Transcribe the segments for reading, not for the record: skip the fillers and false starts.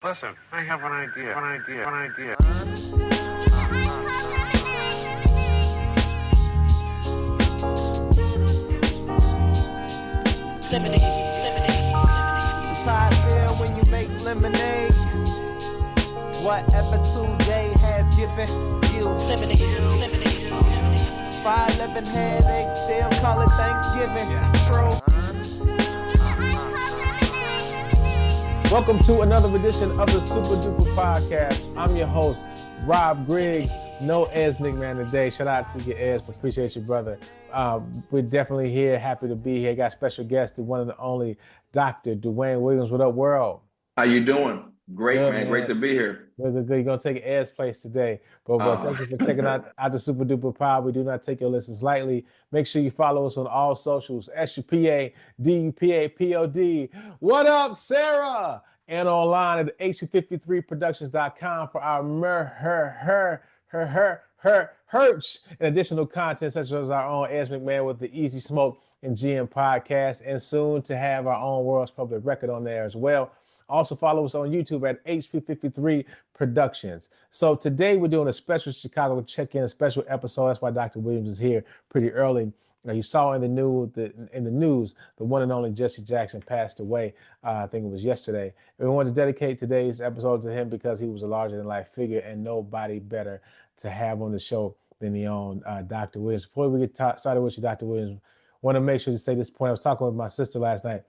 Listen, I have an idea. It's how I feel when you make lemonade. Whatever today has given you. 5'11" headaches, still call it Thanksgiving. True. Welcome to another edition of the Super Dupa podcast. I'm your host, Rob Griggs. No Ez McMahon today. Shout out to you, Ez. Appreciate you, brother. We're definitely here. Happy to be here. Got special guest, the one and the only Dr. Dwayne Williams. What up, world? How you doing? Great, Good, man. Great to be here. Good. You're going to take Ez's place today. But thank you for checking out the Super Duper Pod. We do not take your listens lightly. Make sure you follow us on all socials, SUPA-DUPA-POD. What up, Sarah? And online at hp53productions.com for our merch and additional content such as our own Ez McMahon with the Easy Smoke and GM podcast, and soon to have our own World's Public Record on there as well. Also follow us on YouTube at HP53 Productions. So today we're doing a special Chicago check-in, a special episode. That's why Dr. Williams is here pretty early. Now, you saw in the news, the one and only Jesse Jackson passed away. I think it was yesterday. And we wanted to dedicate today's episode to him because he was a larger-than-life figure, and nobody better to have on the show than the own Dr. Williams. Before we get started with you, Dr. Williams, I want to make sure to say this point. I was talking with my sister last night.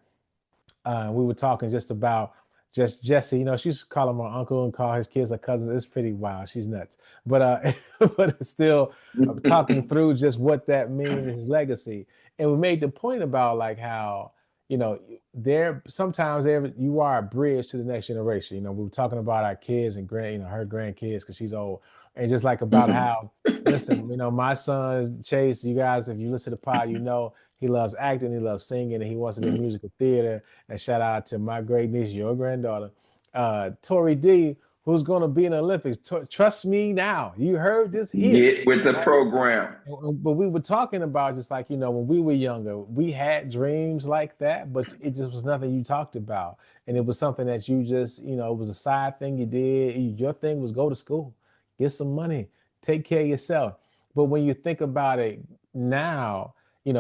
We were talking just about Jesse, she used to call him her uncle and call his kids her cousins. It's pretty wild. She's nuts. But but it's still talking through just what that means, his legacy. And we made the point about like how, sometimes you are a bridge to the next generation. We were talking about our kids and her grandkids because she's old. And just like about how, listen, my son Chase, you guys, if you listen to the pod, he loves acting, he loves singing, and he wants to be in musical theater. And shout out to my great niece, your granddaughter, Tori D, who's going to be in the Olympics. Trust me now. You heard this here. Get with the program. But we were talking about just like, when we were younger, we had dreams like that, but it just was nothing you talked about. And it was something that you just, it was a side thing you did. Your thing was go to school, get some money, take care of yourself. But when you think about it now,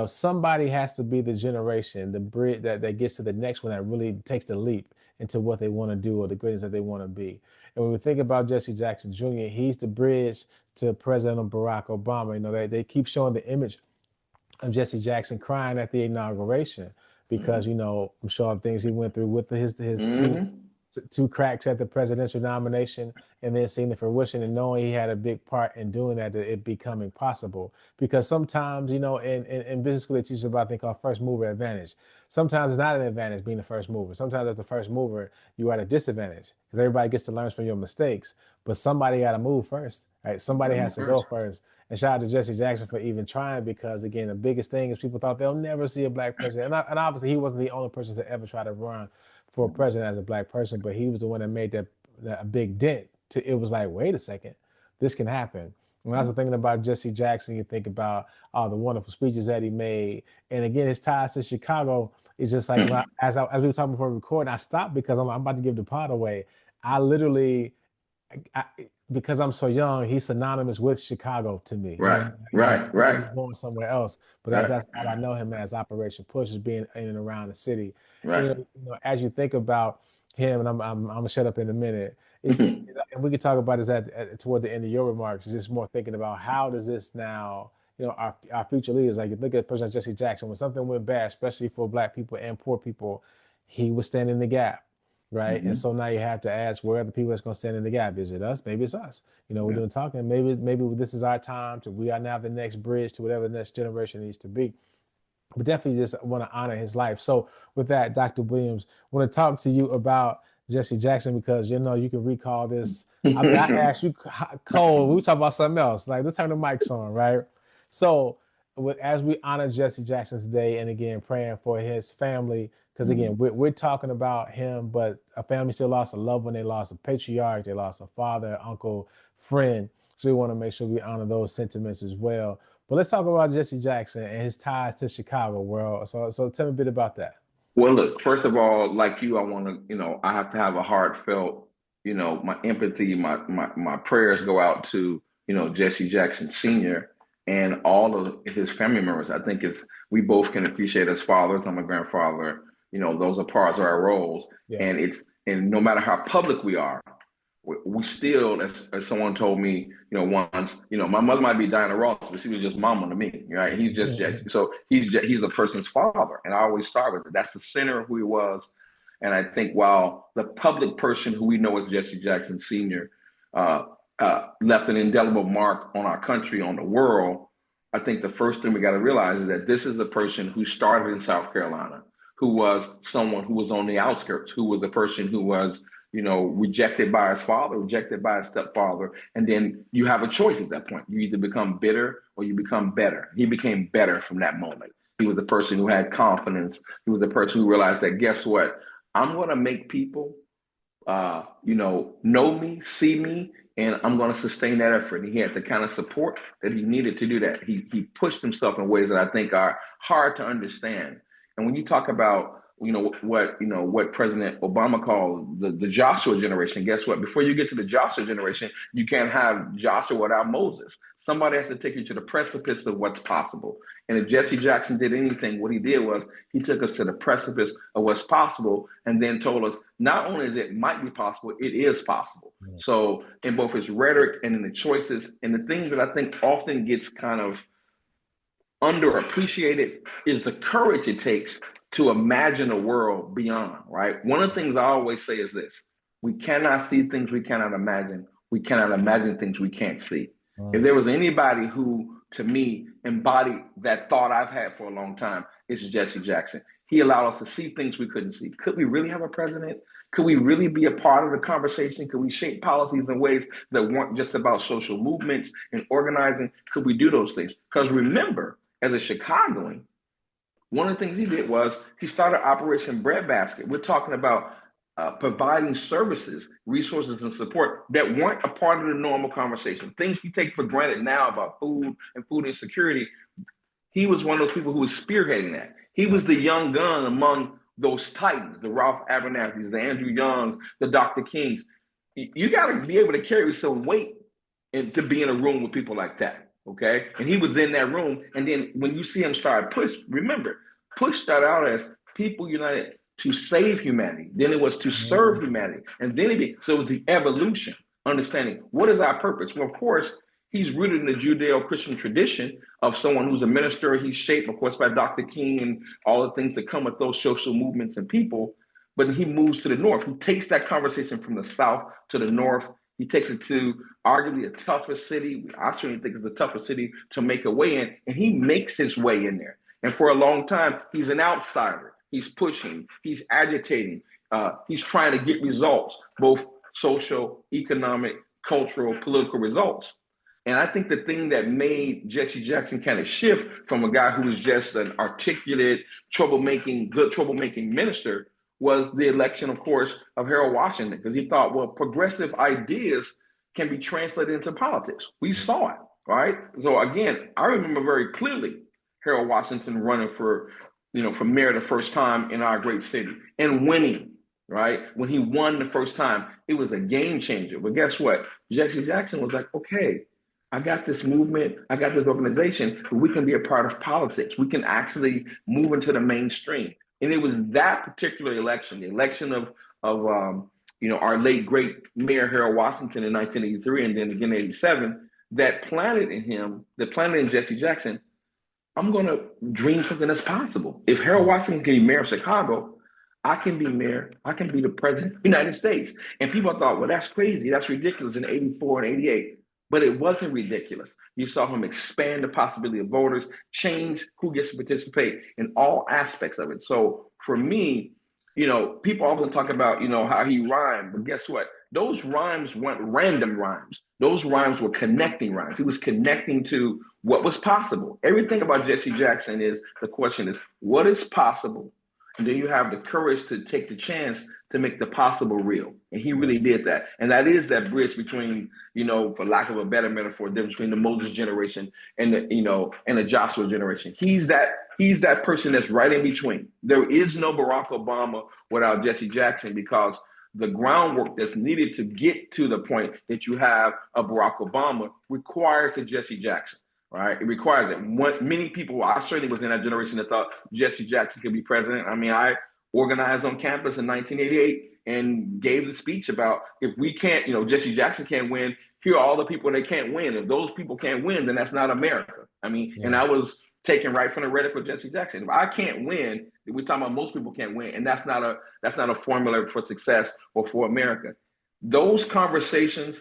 somebody has to be the generation, the bridge that gets to the next one that really takes the leap into what they want to do or the greatness that they want to be. And when we think about Jesse Jackson Jr., he's the bridge to President Barack Obama. They keep showing the image of Jesse Jackson crying at the inauguration because, I'm sure things he went through with his two cracks at the presidential nomination and then seeing the fruition and knowing he had a big part in doing that it becoming possible. Because sometimes, in business school, they teach us about a thing called first mover advantage. Sometimes it's not an advantage being the first mover. Sometimes as the first mover, you're at a disadvantage because everybody gets to learn from your mistakes, but somebody got to move first, right? Somebody has to go first. And shout out to Jesse Jackson for even trying because, again, the biggest thing is people thought they'll never see a black person. And obviously he wasn't the only person to ever try to run for president as a black person, but he was the one that made that big dent. It was like, wait a second, this can happen. When I was thinking about Jesse Jackson, you think about all the wonderful speeches that he made. And again, his ties to Chicago is just like, as we were talking before recording, I stopped because I'm about to give the pod away. I literally, because I'm so young, he's synonymous with Chicago to me. Right. He's going somewhere else, but that's all I know him as. Operation Push is being in and around the city. Right. As you think about him, and I'm gonna shut up in a minute, and we can talk about this toward the end of your remarks. It's just more thinking about how does this now, our future leaders, like you look at President Jesse Jackson, when something went bad, especially for black people and poor people, he was standing in the gap. Right. And so now you have to ask where are the people that's going to stand in the gap? Is it us? Maybe it's us. We're doing talking. Maybe this is our time we are now the next bridge to whatever the next generation needs to be. But definitely just want to honor his life. So with that, Dr. Williams, I want to talk to you about Jesse Jackson because, you can recall this. I asked you, Cole, we talk about something else. Like, let's turn the mics on, right? So as we honor Jesse Jackson's day, and again, praying for his family, because again, we're talking about him, but a family still lost a loved one. They lost a patriarch. They lost a father, uncle, friend. So we want to make sure we honor those sentiments as well. But let's talk about Jesse Jackson and his ties to Chicago world. So tell me a bit about that. Well, look, first of all, like you, I want to, I have to have a heartfelt my empathy, my prayers go out to, Jesse Jackson Sr. and all of his family members. I think we both can appreciate as fathers. I'm a grandfather. Those are parts of our roles. Yeah. And no matter how public we are, we still, as someone told me, once, my mother might be Diana Ross, but she was just mama to me, right? He's just Jesse. So he's the person's father. And I always start with it. That's the center of who he was. And I think while the public person who we know as Jesse Jackson Sr. Left an indelible mark on our country, on the world, I think the first thing we got to realize is that this is the person who started in South Carolina, who was someone who was on the outskirts, who was a person who was, rejected by his father, rejected by his stepfather. And then you have a choice at that point. You either become bitter or you become better. He became better from that moment. He was a person who had confidence. He was a person who realized that, guess what? I'm going to make people, know me, see me, and I'm going to sustain that effort. And he had the kind of support that he needed to do that. He pushed himself in ways that I think are hard to understand. And when you talk about, what President Obama called the Joshua generation, guess what? Before you get to the Joshua generation, you can't have Joshua without Moses. Somebody has to take you to the precipice of what's possible. And if Jesse Jackson did anything, what he did was he took us to the precipice of what's possible and then told us not only is it might be possible, it is possible. Mm-hmm. So in both his rhetoric and in the choices and the things that I think often gets kind of underappreciated is the courage it takes to imagine a world beyond, right? One of the things I always say is this: we cannot see things we cannot imagine. We cannot imagine things we can't see. If there was anybody who, to me, embodied that thought I've had for a long time, it's Jesse Jackson. He allowed us to see things we couldn't see. Could we really have a president? Could we really be a part of the conversation? Could we shape policies in ways that weren't just about social movements and organizing? Could we do those things? Because remember, as a Chicagoan, one of the things he did was he started Operation Breadbasket. We're talking about providing services, resources, and support that weren't a part of the normal conversation. Things we take for granted now about food and food insecurity. He was one of those people who was spearheading that. He was the young gun among those titans, the Ralph Abernathy's, the Andrew Youngs, the Dr. Kings. You got to be able to carry some weight to be in a room with people like that, okay? And he was in that room. And then when you see him start Push, remember, Push started out as People United to save humanity. Then it was to serve humanity. And then so it was the evolution, understanding what is our purpose? Well, of course, he's rooted in the Judeo-Christian tradition of someone who's a minister. He's shaped, of course, by Dr. King and all the things that come with those social movements and people. But he moves to the north. He takes that conversation from the south to the north. He takes it to arguably the toughest city. I certainly think it's the toughest city to make a way in. And he makes his way in there. And for a long time, he's an outsider. He's pushing, he's agitating, he's trying to get results, both social, economic, cultural, political results. And I think the thing that made Jesse Jackson kind of shift from a guy who was just an articulate, good troublemaking minister was the election, of course, of Harold Washington, because he thought, well, progressive ideas can be translated into politics. We saw it, right? So again, I remember very clearly Harold Washington running for mayor the first time in our great city and winning, right? When he won the first time, it was a game changer. But guess what? Jesse Jackson was like, okay, I got this movement, I got this organization, but we can be a part of politics. We can actually move into the mainstream. And it was that particular election, the election of our late great Mayor Harold Washington in 1983 and then again in 87, that planted in Jesse Jackson, I'm going to dream something that's possible. If Harold Washington can be mayor of Chicago, I can be mayor. I can be the president of the United States. And people thought, well, that's crazy. That's ridiculous in 84 and 88. But it wasn't ridiculous. You saw him expand the possibility of voters, change who gets to participate in all aspects of it. So for me, people often talk about, how he rhymed. But guess what? Those rhymes weren't random rhymes. Those rhymes were connecting rhymes. He was connecting to what was possible. Everything about Jesse Jackson the question is, what is possible? And then you have the courage to take the chance to make the possible real. And he really did that. And that is that bridge between, for lack of a better metaphor, the difference between the Moses generation and the Joshua generation. He's that person that's right in between. There is no Barack Obama without Jesse Jackson, because the groundwork that's needed to get to the point that you have a Barack Obama requires a Jesse Jackson, right? It requires it. Many people, I certainly was in that generation that thought Jesse Jackson could be president. I mean, I organized on campus in 1988 and gave the speech about if we can't, Jesse Jackson can't win, here are all the people that can't win. If those people can't win, then that's not America. I mean, and I was taken right from the rhetoric of Jesse Jackson. If I can't win, we're talking about most people can't win, and that's not a formula for success or for America. Those conversations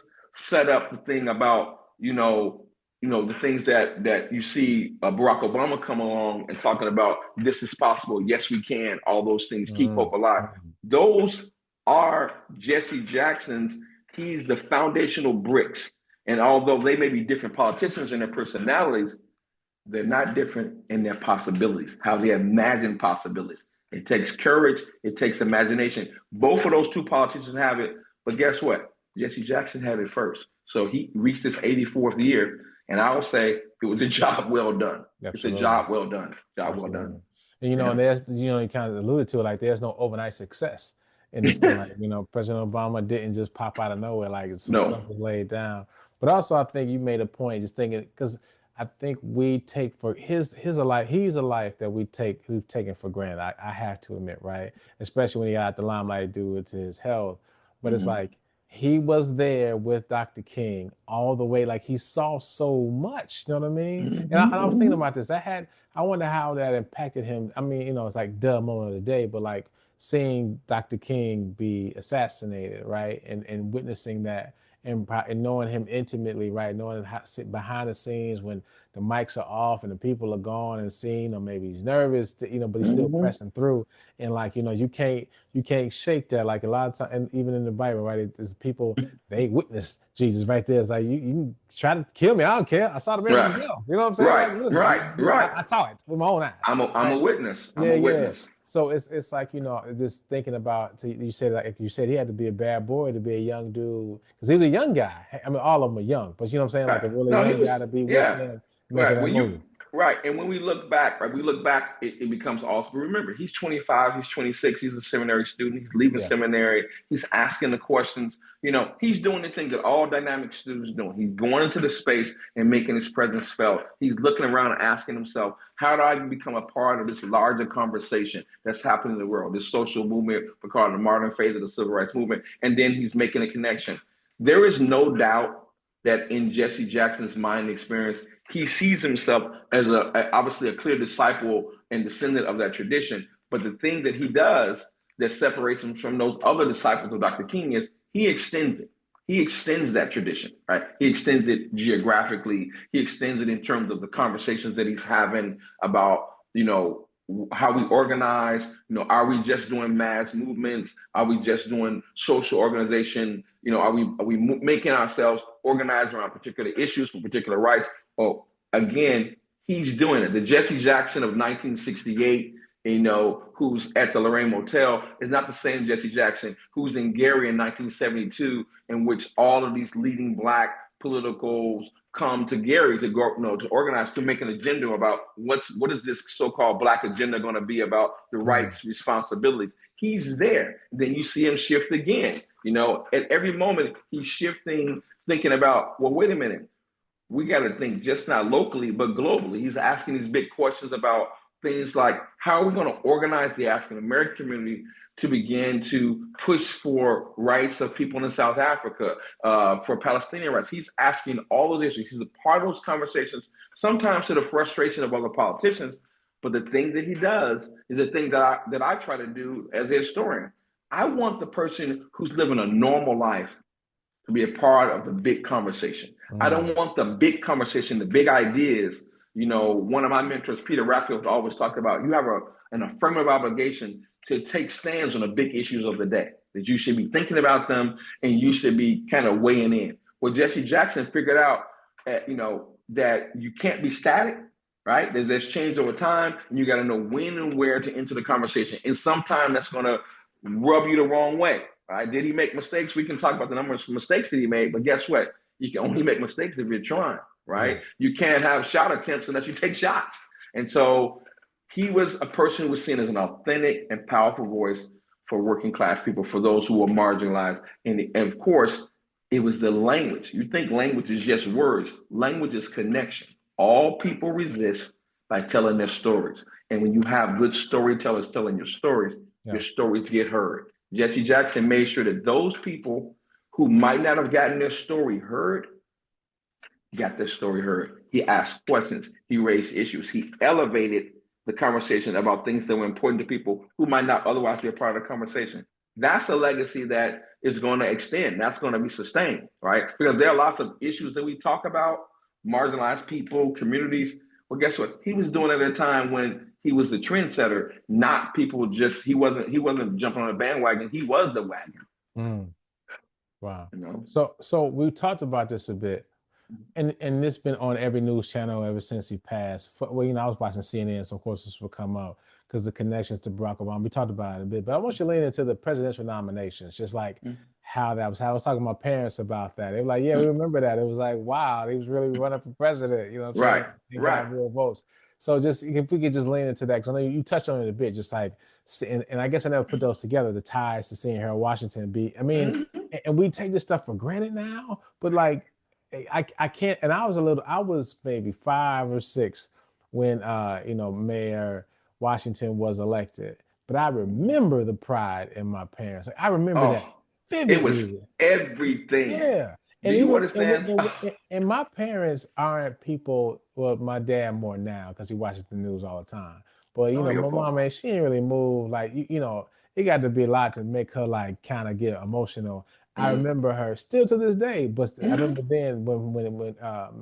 set up the thing about the things that you see Barack Obama come along and talking about this is possible, yes we can, all those things, keep hope alive. Those are Jesse Jackson's. He's the foundational bricks, and although they may be different politicians in their personalities, they're not different in their possibilities, how they imagine possibilities. It takes courage, it takes imagination. Both of those two politicians have it, but guess what? Jesse Jackson had it first. So he reached his 84th year, and I will say it was a job well done. Absolutely. It's a job well done. Well done. And and there's you kind of alluded to it, like there's no overnight success in this thing. Like President Obama didn't just pop out of nowhere. Like some stuff was laid down. But also, I think you made a point just thinking, because I think we take for he's a life that we've taken for granted. I have to admit, right? Especially when he got out the limelight due to his health. But it's like he was there with Dr. King all the way. Like he saw so much, you know what I mean? And I was thinking about this. I wonder how that impacted him. I mean, it's like duh moment of the day, but like seeing Dr. King be assassinated, right? And witnessing that. And knowing him intimately, right? Knowing how to sit behind the scenes when the mics are off and the people are gone and seeing, or maybe he's nervous, but he's still pressing through. And like, you can't shake that. Like a lot of times, and even in the Bible, right? There's people, they witness Jesus right there. It's like, you try to kill me, I don't care. I saw the man himself. You know what I'm saying? Right, like, listen, right. I saw it with my own eyes. I'm a witness. I'm a witness. So it's like, just thinking about, you said, like you said, he had to be a bad boy to be a young dude, because he was a young guy. I mean, all of them are young, but you know what I'm saying? Like a really young guy to be with him. Right. And when we look back, it becomes awesome. Remember, he's 25, he's 26, he's a seminary student, he's leaving seminary, he's asking the questions. He's doing the thing that all dynamic students are doing. He's going into the space and making his presence felt. He's looking around and asking himself, how do I become a part of this larger conversation that's happening in the world, this social movement, we call it the modern phase of the civil rights movement, and then he's making a connection. There is no doubt that in Jesse Jackson's mind and experience, he sees himself as obviously a clear disciple and descendant of that tradition. But the thing that he does that separates him from those other disciples of Dr. King is he extends it. He extends that tradition, right? He extends it geographically. He extends it in terms of the conversations that he's having about, how we organize. Are we just doing mass movements? Are we just doing social organization? Are we making ourselves organized around particular issues for particular rights? Oh, again, he's doing it. The Jesse Jackson of 1968, who's at the Lorraine Motel, is not the same Jesse Jackson who's in Gary in 1972, in which all of these leading Black politicals come to Gary to go, to organize, to make an agenda about what is this so-called Black agenda going to be about the rights, responsibilities. He's there. Then you see him shift again. At every moment he's shifting, thinking about, well, wait a minute. We got to think just not locally, but globally. He's asking these big questions about things like, how are we going to organize the African-American community to begin to push for rights of people in South Africa, for Palestinian rights? He's asking all those issues. He's a part of those conversations, sometimes to the frustration of other politicians. But the thing that he does is the thing that I try to do as a historian. I want the person who's living a normal life to be a part of the big conversation. I don't want the big conversation, the big ideas. One of my mentors, Peter Ratfield, always talked about, you have an affirmative obligation to take stands on the big issues of the day, that you should be thinking about them and you should be kind of weighing in. Well, Jesse Jackson figured out, that you can't be static, right? There's change over time, and you got to know when and where to enter the conversation. And sometimes that's going to rub you the wrong way. Right? Did he make mistakes? We can talk about the number of mistakes that he made, but guess what? You can only make mistakes if you're trying, right? You can't have shot attempts unless you take shots. And so he was a person who was seen as an authentic and powerful voice for working class people, for those who were marginalized. And of course, it was the language. You think language is just words. Language is connection. All people resist by telling their stories. And when you have good storytellers telling your stories get heard. Jesse Jackson made sure that those people who might not have gotten their story heard, got their story heard. He asked questions. He raised issues. He elevated the conversation about things that were important to people who might not otherwise be a part of the conversation. That's a legacy that is going to extend. That's going to be sustained, right? Because there are lots of issues that we talk about, marginalized people, communities. Well, guess what? He was doing it at a time when he was the trendsetter, not people just, he wasn't jumping on a bandwagon. He was the wagon. Mm. Wow. You know? So we talked about this a bit. And it's been on every news channel ever since he passed. Well, I was watching CNN, so of course this will come up because the connections to Barack Obama. We talked about it a bit, but I want you to lean into the presidential nominations, just like how that was. How I was talking to my parents about that. They were like, "Yeah, we remember that." It was like, "Wow, he was really running for president." You know what I'm saying? He got real votes. So just if we could just lean into that, because I know you touched on it a bit, just like, and I guess I never put those together. The ties to seeing Harold Washington be. I mean, and we take this stuff for granted now, but like. I can't, and I was maybe 5 or 6 when Mayor Washington was elected, but I remember the pride in my parents. Like, I remember that vividly. It was everything. Yeah. And you understand? And my parents aren't people, well, my dad more now because he watches the news all the time. But my mom, man, she didn't really move. Like, it got to be a lot to make her like kind of get emotional. I remember her still to this day, but I remember then when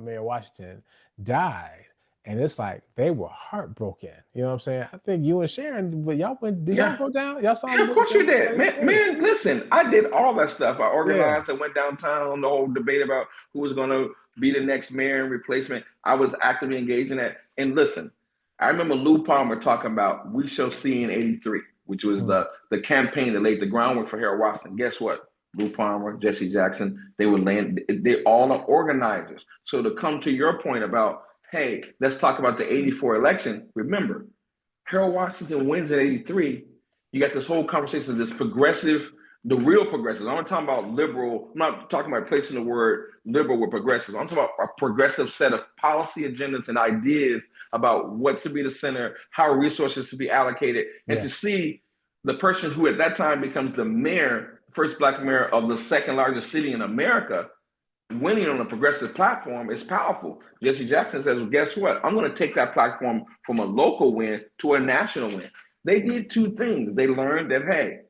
Mayor Washington died, and it's like they were heartbroken. You know what I'm saying? I think you and Sharon, but y'all did y'all go down? Y'all saw? Yeah, of course you did. Man, listen, I did all that stuff. I organized. I went downtown on the whole debate about who was going to be the next mayor and replacement. I was actively engaged in that. And listen, I remember Lou Palmer talking about "We Shall See" in '83, which was the campaign that laid the groundwork for Harold Washington. Guess what? Lou Palmer, Jesse Jackson, they all are organizers. So to come to your point about, hey, let's talk about the '84 election. Remember, Harold Washington wins in '83. You got this whole conversation, this progressive, the real progressives. I'm not talking about liberal. I'm not talking about placing the word liberal with progressives. I'm talking about a progressive set of policy agendas and ideas about what to be the center, how resources to be allocated, and to see the person who at that time becomes the mayor, first Black mayor of the second largest city in America, winning on a progressive platform is powerful. Jesse Jackson says, well, guess what? I'm going to take that platform from a local win to a national win. They did two things. They learned that, hey,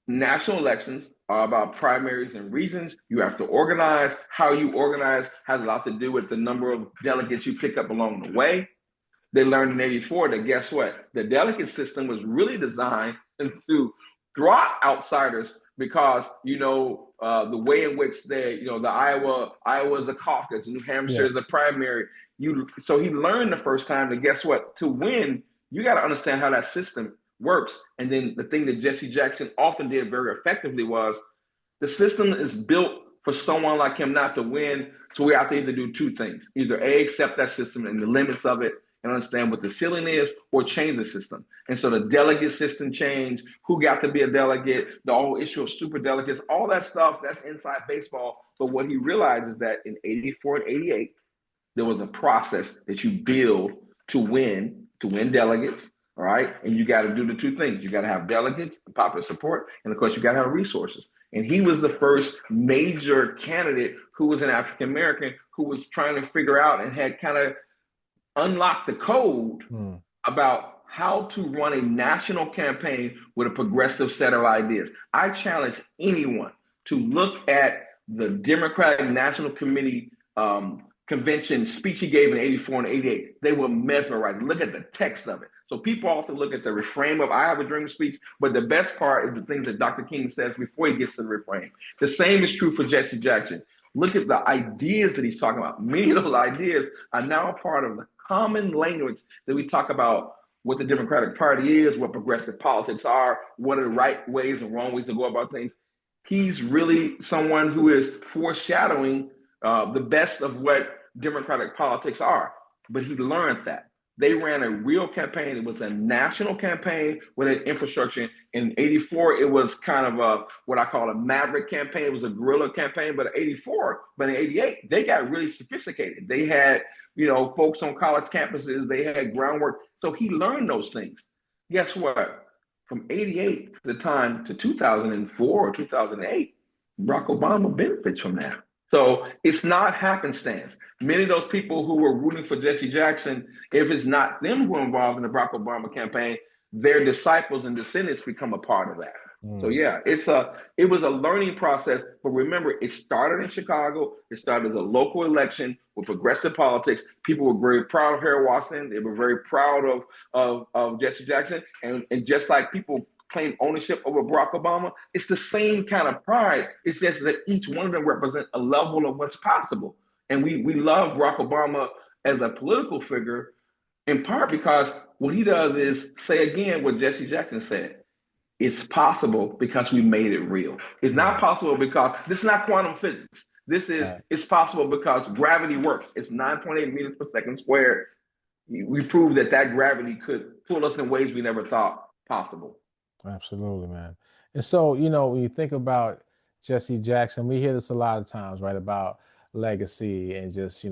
national elections are about primaries and regions. You have to organize. How you organize has a lot to do with the number of delegates you pick up along the way. They learned in '84 that guess what? The delegate system was really designed to draw outsiders because, the way in which the Iowa is a caucus, New Hampshire is a primary. So he learned the first time that guess what? To win, you got to understand how that system works. And then the thing that Jesse Jackson often did very effectively was the system is built for someone like him not to win. So we have to either do two things: either A, accept that system and the limits of it and understand what the ceiling is, or change the system. And so the delegate system changed, who got to be a delegate, the whole issue of super delegates, all that stuff, that's inside baseball. But what he realized is that in '84 and '88, there was a process that you build to win delegates, all right? And you got to do the two things. You got to have delegates, popular support, and of course, you got to have resources. And he was the first major candidate who was an African-American who was trying to figure out and had kind of unlocked the code about how to run a national campaign with a progressive set of ideas. I challenge anyone to look at the Democratic National Committee convention speech he gave in '84 and '88. They were mesmerized. Look at the text of it. So people often look at the refrain of I Have a Dream speech, but the best part is the things that Dr. King says before he gets to the refrain. The same is true for Jesse Jackson. Look at the ideas that he's talking about. Many of those ideas are now part of the common language that we talk about what the Democratic Party is, what progressive politics are, what are the right ways and wrong ways to go about things. He's really someone who is foreshadowing the best of what Democratic politics are. But he learned that. They ran a real campaign. It was a national campaign with an infrastructure. in '84, it was kind of what I call a maverick campaign. It was a guerrilla campaign, but in '88, they got really sophisticated. They had, folks on college campuses, they had groundwork. So he learned those things. Guess what? From '88 to the time to 2004 or 2008, Barack Obama benefits from that. So it's not happenstance. Many of those people who were rooting for Jesse Jackson, if it's not them who are involved in the Barack Obama campaign, their disciples and descendants become a part of that. So yeah, it was a learning process. But remember, it started in Chicago. It started as a local election with progressive politics. People were very proud of Harold Washington. They were very proud of Jesse Jackson. And just like people claim ownership over Barack Obama, it's the same kind of pride. It's just that each one of them represent a level of what's possible. And we love Barack Obama as a political figure, in part because what he does is say again what Jesse Jackson said. It's possible because we made it real. It's not possible because this is not quantum physics. It's possible because gravity works. It's 9.8 meters per second squared. We proved that gravity could pull us in ways we never thought possible. Absolutely, man. And so, when you think about Jesse Jackson, we hear this a lot of times, right? About legacy and just,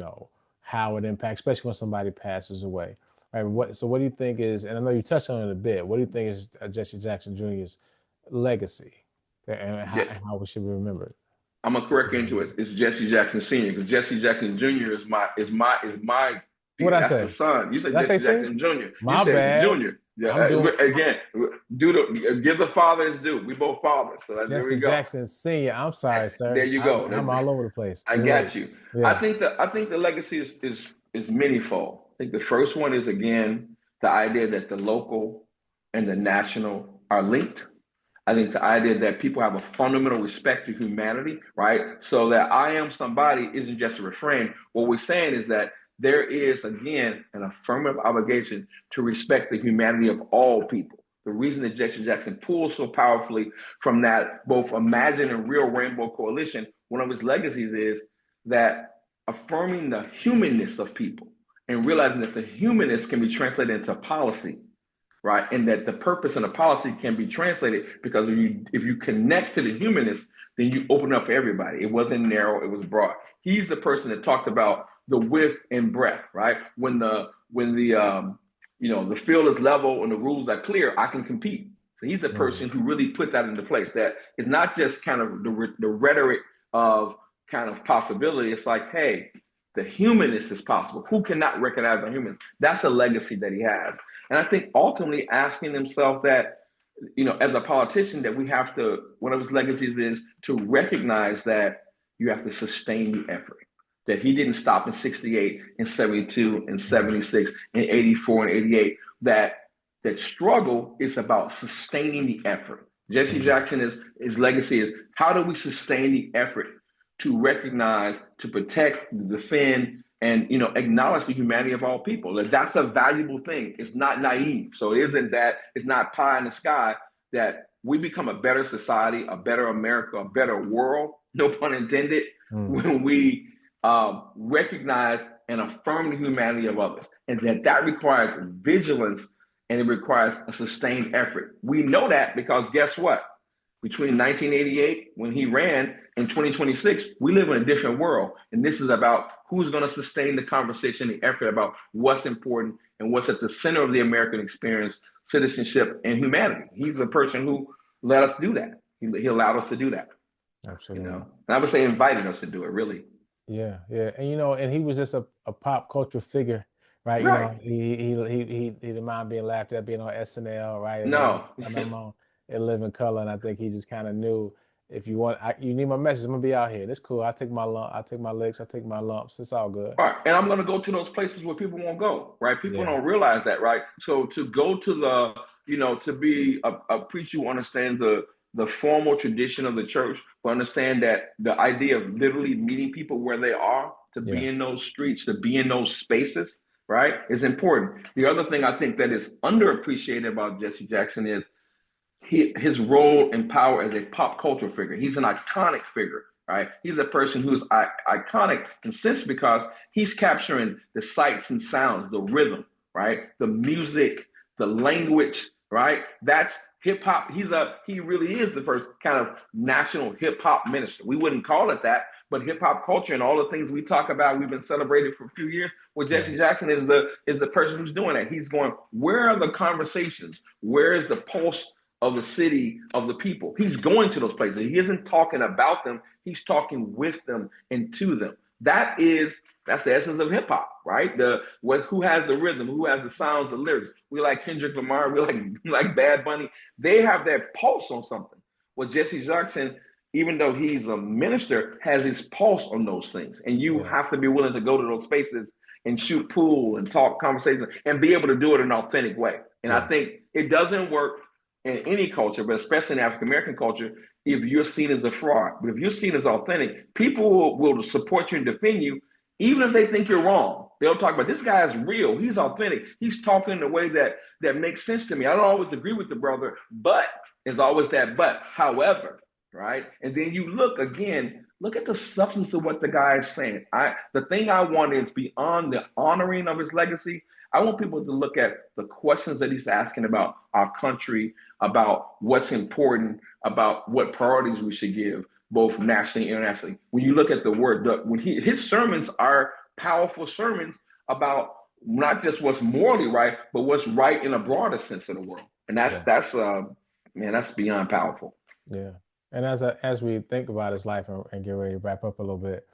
how it impacts, especially when somebody passes away. Right. What do you think is, and I know you touched on it a bit, what do you think is Jesse Jackson Jr.'s legacy and how we should be remembered? I'm gonna correct you into it. It's Jesse Jackson Sr. because Jesse Jackson Jr. is my what I say? The son. You said Jesse Jackson Jr. My bad. Jr. Yeah. Again, give the father his due. We both fathers. So Jesse there we go. Jackson Sr. I'm sorry, sir. There you go. I'm all over the place. I got you. Yeah. I think the legacy is manyfold. I think the first one is, again, the idea that the local and the national are linked. I think the idea that people have a fundamental respect to humanity, right? So that I am somebody isn't just a refrain. What we're saying is that there is, again, an affirmative obligation to respect the humanity of all people. The reason that Jesse Jackson pulls so powerfully from that both imagined and real rainbow coalition, one of his legacies is that affirming the humanness of people and realizing that the humanness can be translated into policy, right? And that the purpose and the policy can be translated because if you connect to the humanness, then you open up for everybody. It wasn't narrow, it was broad. He's the person that talked about the width and breadth, right? When the field is level and the rules are clear, I can compete. So he's the person who really put that into place. That is not just kind of the rhetoric of kind of possibility. It's like, hey, the humanness is possible. Who cannot recognize the humans? That's a legacy that he has. And I think ultimately asking himself that, as a politician, that we have to, one of his legacies is to recognize that you have to sustain the effort. That he didn't stop in 68 and 72 and 76 and 84 and 88. That struggle is about sustaining the effort. Jesse Jackson, his legacy is, how do we sustain the effort to recognize, to protect, defend, and acknowledge the humanity of all people? That's a valuable thing. It's not naive. So it's not pie in the sky that we become a better society, a better America, a better world, no pun intended, when we recognize and affirm the humanity of others. And that requires vigilance and it requires a sustained effort. We know that because guess what? Between 1988, when he ran, and 2026, we live in a different world. And this is about who's going to sustain the conversation, the effort about what's important and what's at the center of the American experience, citizenship and humanity. He's the person who let us do that. He allowed us to do that. Absolutely. And I would say invited us to do it, really. Yeah. And and he was just a pop culture figure, right? Right. He didn't mind being laughed at, being on SNL, right? No. I'm on In Living Color, and I think he just kind of knew, if you want, you need my message, I'm gonna be out here. It's cool. I take my lump, I take my licks, I take my lumps. It's all good. All right. And I'm gonna go to those places where people won't go, right? People don't realize that, right? So to go to the, to be a preacher who understands the formal tradition of the church, who understand that the idea of literally meeting people where they are, to be in those streets, to be in those spaces, right, is important. The other thing I think that is underappreciated about Jesse Jackson is his role and power as a pop culture figure. He's an iconic figure, right? He's a person who's iconic in sense because he's capturing the sights and sounds, the rhythm, right? The music, the language, right? That's hip hop. He really is the first kind of national hip hop minister. We wouldn't call it that, but hip hop culture and all the things we talk about, we've been celebrating for a few years. Well, Jesse Jackson is the person who's doing that. He's going, where are the conversations? Where is the pulse of the city, of the people? He's going to those places. He isn't talking about them. He's talking with them and to them. That's the essence of hip hop, right? Who has the rhythm, who has the sounds, the lyrics. We like Kendrick Lamar, we like Bad Bunny. They have that pulse on something. Well, Jesse Jackson, even though he's a minister, has his pulse on those things. And you have to be willing to go to those spaces and shoot pool and talk conversations and be able to do it in an authentic way. And I think it doesn't work in any culture, but especially in African American culture, if you're seen as a fraud. But if you're seen as authentic, people will support you and defend you, even if they think you're wrong. They'll talk about, this guy is real. He's authentic. He's talking in a way that makes sense to me. I don't always agree with the brother, but there's always that but. However, right? And then you look at the substance of what the guy is saying. The thing I want is beyond the honoring of his legacy, I want people to look at the questions that he's asking about our country, about what's important, about what priorities we should give, both nationally and internationally. When you look at the word, his sermons are powerful sermons about not just what's morally right, but what's right in a broader sense of the world. And that's beyond powerful. Yeah. And as we think about his life and get ready to wrap up a little bit,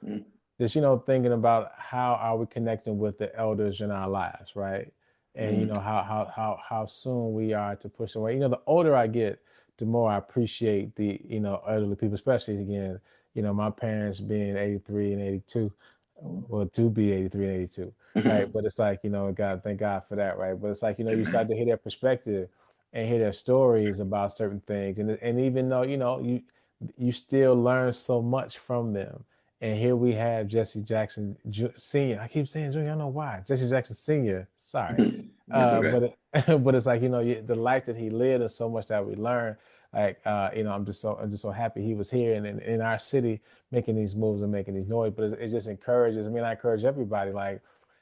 just, thinking about how are we connecting with the elders in our lives, right? And, how soon we are to push away. The older I get, the more I appreciate the, elderly people, especially, again, my parents being 83 and 82, well, to be 83 and 82, right? But it's like, God, thank God for that, right? But it's like, you start to hear their perspective and hear their stories about certain things. And even though, you still learn so much from them. And here we have Jesse Jackson Sr. I keep saying Junior, I don't know why. Jesse Jackson Sr. Sorry. Okay. But it's like, the life that he lived and so much that we learn. Like, I'm just so happy he was here and in our city making these moves and making these noise. But it just encourages. I encourage everybody, like,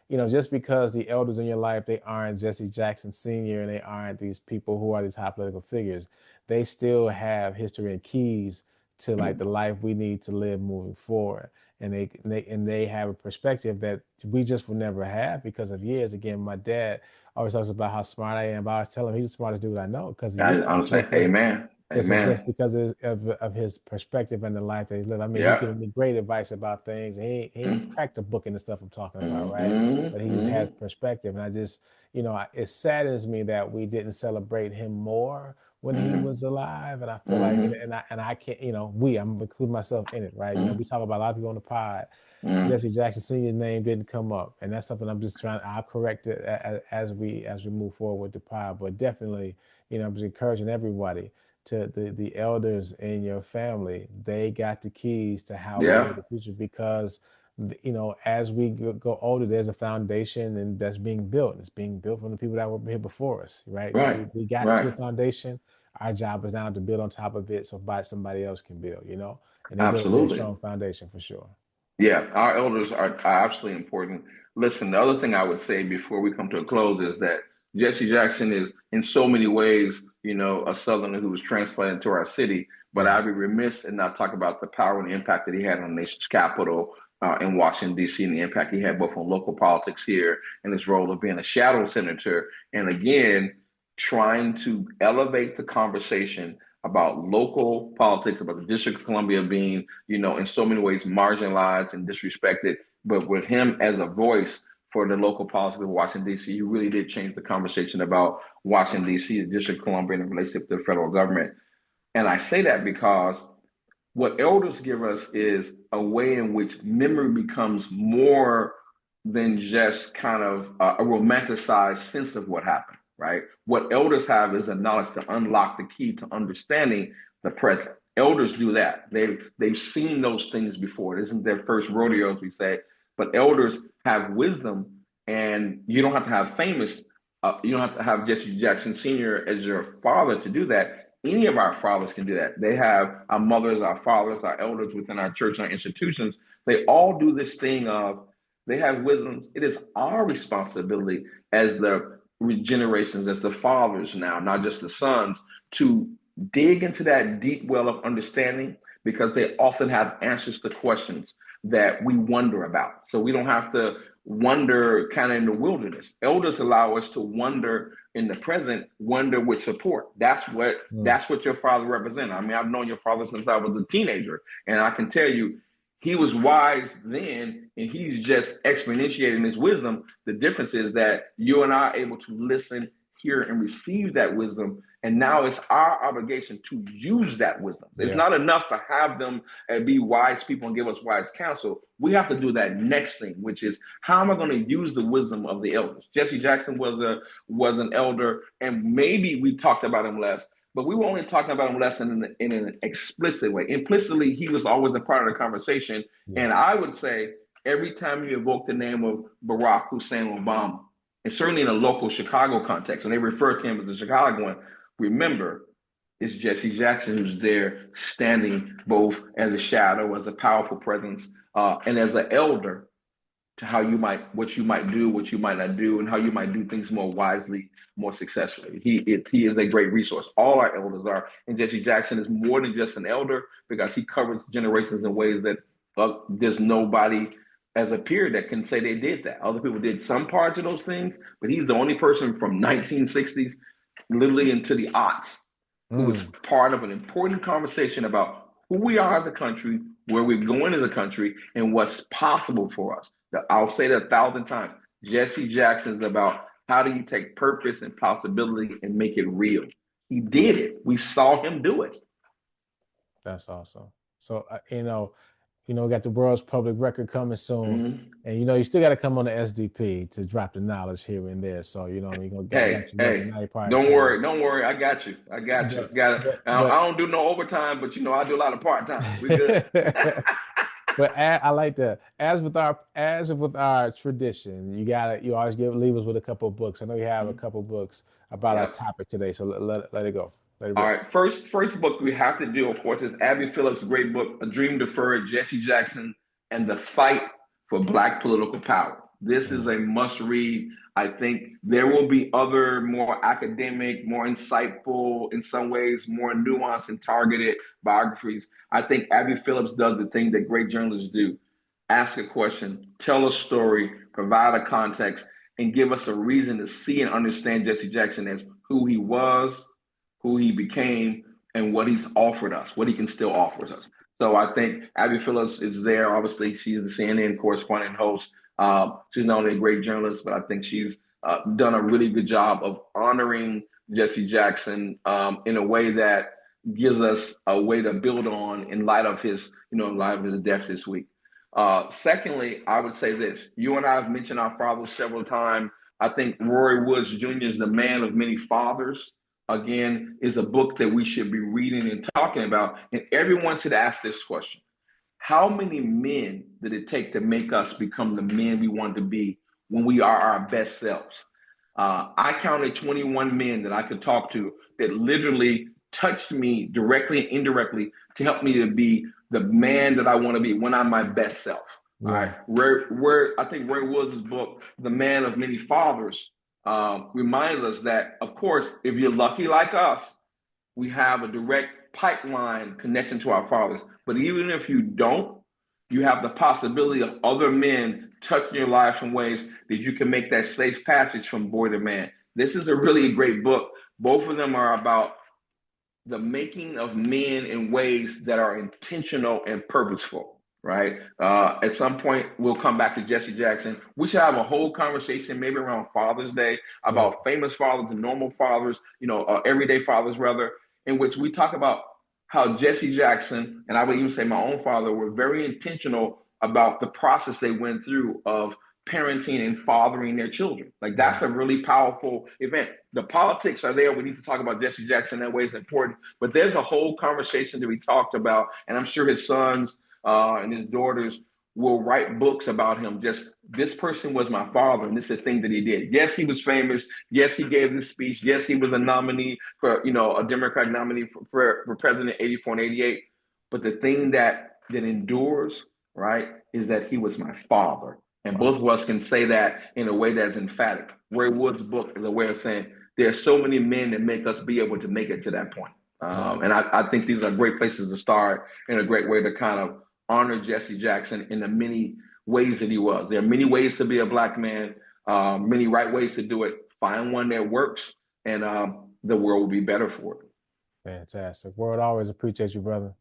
just because the elders in your life, they aren't Jesse Jackson Sr. and they aren't these people who are these high political figures, they still have history and keys to like the life we need to live moving forward. And they have a perspective that we just will never have because of years. Again, my dad always talks about how smart I am, but I always tell him he's the smartest dude I know because I'm saying, amen. Just because of his perspective and the life that he's lived. He's giving me great advice about things. He ain't cracked a book in the stuff I'm talking about, right? But he just has perspective. And I just, it saddens me that we didn't celebrate him more when he was alive. And I feel like, and I can't, I'm including myself in it, right? We talk about a lot of people on the pod. Jesse Jackson Sr.'s name didn't come up. And that's something I'm just I'll correct it as we move forward with the pod. But definitely, I'm just encouraging everybody to the elders in your family. They got the keys to how we live the future because, as we go older, there's a foundation and that's being built. It's being built from the people that were here before us, right? We got to a foundation. Our job is now to build on top of it so somebody else can build, and they build a very strong foundation for sure. Yeah, our elders are absolutely important. Listen, the other thing I would say before we come to a close is that Jesse Jackson is in so many ways, a Southerner who was transplanted to our city, but I'd be remiss and not talk about the power and the impact that he had on the nation's capital in Washington, D.C., and the impact he had both on local politics here and his role of being a shadow senator. And again, trying to elevate the conversation about local politics, about the District of Columbia being, in so many ways marginalized and disrespected, but with him as a voice for the local politics of Washington, D.C., he really did change the conversation about Washington, D.C., the District of Columbia, and the relationship to the federal government. And I say that because what elders give us is a way in which memory becomes more than just kind of a romanticized sense of what happened, right? What elders have is a knowledge to unlock the key to understanding the present. Elders do that. They've seen those things before. It isn't their first rodeo, as we say, but elders have wisdom, and you don't have to have you don't have to have Jesse Jackson Sr. as your father to do that. Any of our fathers can do that. They have our mothers, our fathers, our elders within our church and our institutions. They all do this thing of, they have wisdom. It is our responsibility as the generations, as the fathers now, not just the sons, to dig into that deep well of understanding, because they often have answers to questions that we wonder about. So we don't have to wonder kind of in the wilderness. Elders allow us to wonder in the present, wonder with support. That's what your father represents. I mean, I've known your father since I was a teenager, and I can tell you, he was wise then, and he's just exponentiating his wisdom. The difference is that you and I are able to listen, hear, and receive that wisdom. And now it's our obligation to use that wisdom. It's not enough to have them be wise people and give us wise counsel. We have to do that next thing, which is, how am I going to use the wisdom of the elders? Jesse Jackson was an elder, and maybe we talked about him less, but we were only talking about him less in an explicit way. Implicitly, he was always a part of the conversation. Yeah. And I would say every time you evoke the name of Barack Hussein Obama, and certainly in a local Chicago context, and they refer to him as a Chicagoan, remember, it's Jesse Jackson who's there standing both as a shadow, as a powerful presence, and as an elder to what you might do, what you might not do, and how you might do things more wisely, more successfully. He is a great resource. All our elders are. And Jesse Jackson is more than just an elder, because he covers generations in ways that there's nobody as a peer that can say they did that. Other people did some parts of those things, but he's the only person from 1960s literally into the aughts who was part of an important conversation about who we are as a country, where we're going as a country, and what's possible for us. I'll say that 1,000 times. Jesse Jackson is about how do you take purpose and possibility and make it real. He did it. We saw him do it. That's awesome. So, we got the world's public record coming soon, and you still got to come on the SDP to drop the knowledge here and there. So we're gonna get don't worry, I got you. I don't do no overtime, but I do a lot of part time. We good. But I like that. As with our tradition, you always leave us with a couple of books. I know you have a couple of books about our topic today, so let it go. All right, first book we have to do, of course, is Abby Phillips' great book, A Dream Deferred, Jesse Jackson and the Fight for Black Political Power. This is a must read. I think there will be other more academic, more insightful, in some ways, more nuanced and targeted biographies. I think Abby Phillips does the thing that great journalists do. Ask a question, tell a story, provide a context, and give us a reason to see and understand Jesse Jackson as who he was, who he became, and what he's offered us, what he can still offer us. So I think Abby Phillips is there. Obviously, she's the CNN correspondent host. She's not only a great journalist, but I think she's done a really good job of honoring Jesse Jackson in a way that gives us a way to build on in light of his death this week. Secondly, I would say this. You and I have mentioned our fathers several times. I think Roy Woods Jr. is The Man of Many Fathers. Again, is a book that we should be reading and talking about. And everyone should ask this question. How many men did it take to make us become the men we want to be when we are our best selves? I counted 21 men that I could talk to that literally touched me directly and indirectly to help me to be the man that I want to be when I'm my best self. Right. I think Roy Woods' book, The Man of Many Fathers, reminds us that, of course, if you're lucky like us, we have a direct pipeline connection to our fathers. But even if you don't, you have the possibility of other men touching your life in ways that you can make that safe passage from boy to man. This is a really great book. Both of them are about the making of men in ways that are intentional and purposeful. Right. At some point, we'll come back to Jesse Jackson. We should have a whole conversation, maybe around Father's Day, about famous fathers and normal fathers, everyday fathers, rather, in which we talk about how Jesse Jackson, and I would even say my own father, were very intentional about the process they went through of parenting and fathering their children. Like, that's a really powerful event. The politics are there. We need to talk about Jesse Jackson. That way is important. But there's a whole conversation that we talked about, and I'm sure his sons and his daughters will write books about him. Just, this person was my father, and this is the thing that he did. Yes, he was famous. Yes, he gave this speech. Yes, he was a nominee for, a Democratic nominee for president 84 and 88. But the thing that endures, right, is that he was my father. And both of us can say that in a way that's emphatic. Roy Wood's book is a way of saying, there's so many men that make us be able to make it to that point. And I think these are great places to start and a great way to kind of honor Jesse Jackson in the many ways that he was. There are many ways to be a Black man, many right ways to do it. Find one that works, and the world will be better for it. Fantastic. World, always appreciate you, brother.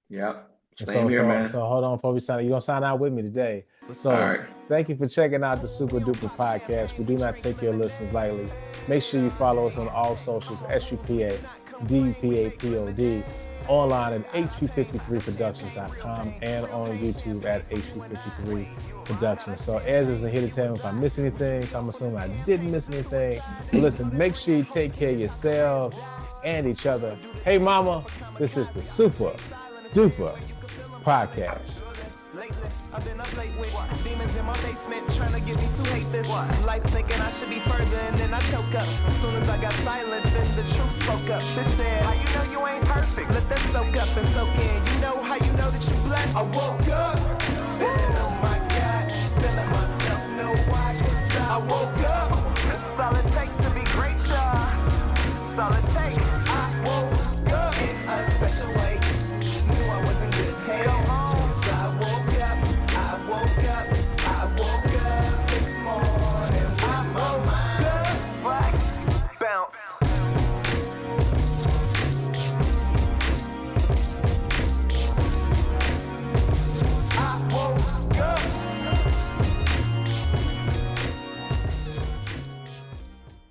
Yeah. Same here, man. So hold on before we sign. You're going to sign out with me today. So all right. Thank you for checking out the Supa Dupa podcast. We do not take your listens lightly. Make sure you follow us on all socials, SUPA, DUPAPOD, online at HU53productions.com and on YouTube at HU53 Productions. So Ez isn't here to tell me if I missed anything, so I'm assuming I didn't miss anything. But listen, make sure you take care of yourselves and each other. Hey, mama, this is the Supa Dupa podcast. I've been up late with demons in my basement trying to get me to hate this life, thinking I should be further, and then I choke up. As soon as I got silent, then the truth spoke up. It said, how you know you ain't perfect? Let that soak up and soak in. You know how you know that you're blessed? I woke up, feeling, oh my God, feeling myself, know why? 'Cause I woke up. That's all it takes to be great, y'all. That's all it takes.